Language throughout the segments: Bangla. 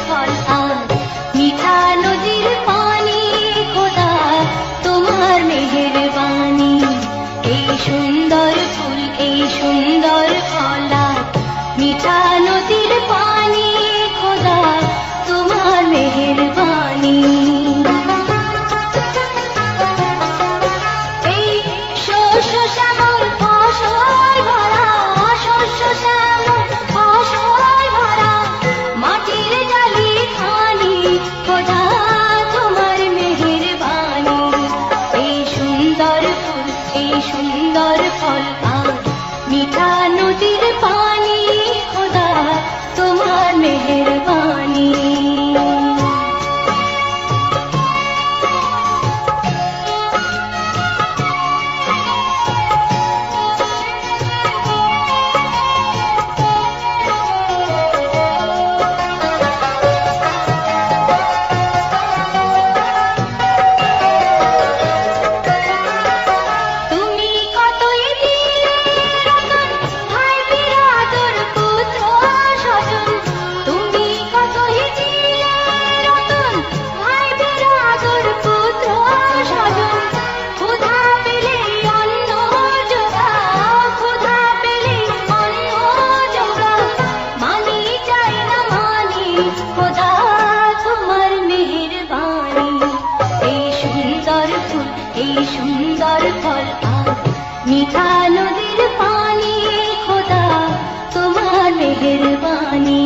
ফল আর মিঠা নদীর পানি, খোদা তোমার মেহেরবানি। এই সুন্দর ফুল, এই সুন্দর ফল আর মিঠা নদীর পানি, খোদা তোমার মেহেরবানি। এই শস্য শ্যামল ফসল ভরা, শস্য শ্যামল ফসল ভরা মাটির জালি খানি, খোদা তোমার মেহেরবানি। এই সুন্দর ফুল, এই সুন্দর ফল আর মিঠা নদীর পানি, খোদা তোমার মেহেরবানি। তুমি কতই দিলে রতন, ভাই বিরাদর পুত্র স্বজন। তুমি কতই দিলে রতন, ভাই বিরাদর পুত্র স্বজন। ক্ষুধা পেলে অন্ন জোগাও, ক্ষুধা পেলে অন্ন জোগাও। মানি চাই না মানি, খোদা তোমার মেহেরবানি। এই সুন্দর ফুল, এই সুন্দর ফল আর মিঠা নদীর পানি, খোদা তোমার মেহেরবানি।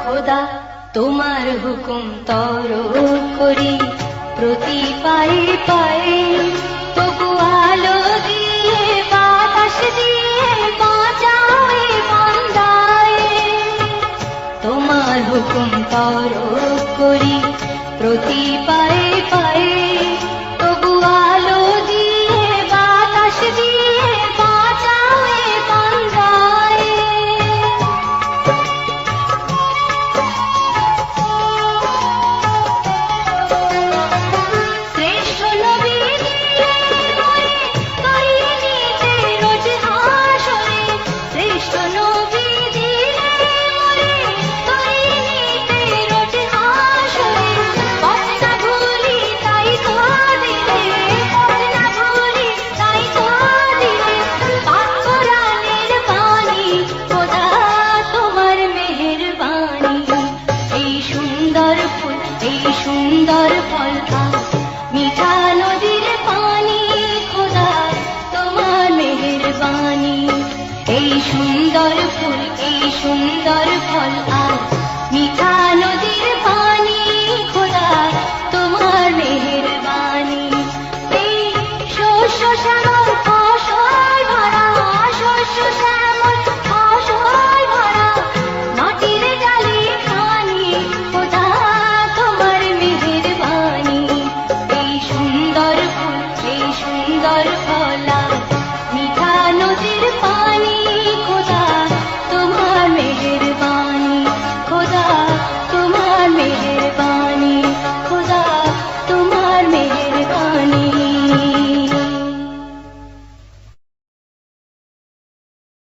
খোদা তোমার হুকুম তর করি প্রতি পায়ে পায়ে, তবু আলো দিয়ে বাতাস দিয়ে বাঁচাও এ বান্দায়। তোমার হুকুম তর করি প্রতি পায়ে পায়ে, তবু আলো দিয়ে বাতাস দিয়ে বাঁচাও এ বান্দায়। শ্রেষ্ঠ নবী দিলে মরে করিয়ে নিতে রোজ হাসরে, শ্রেষ্ঠ নবী দিলে মরে করিয়ে নিতে রোজ হাসরে। পথ না ভুলি তাই তো দিলে, পথ না ভুলি তাই তো দিলে পাক কোরআনের বাণী, খোদা তোমার মেহেরবানি। এই সুন্দর ফুল, এই সুন্দর ফল আর মিঠা নদীর পানি, খোদা তোমার মেহেরবানি। এই সুন্দর ফুল, এই সুন্দর ফল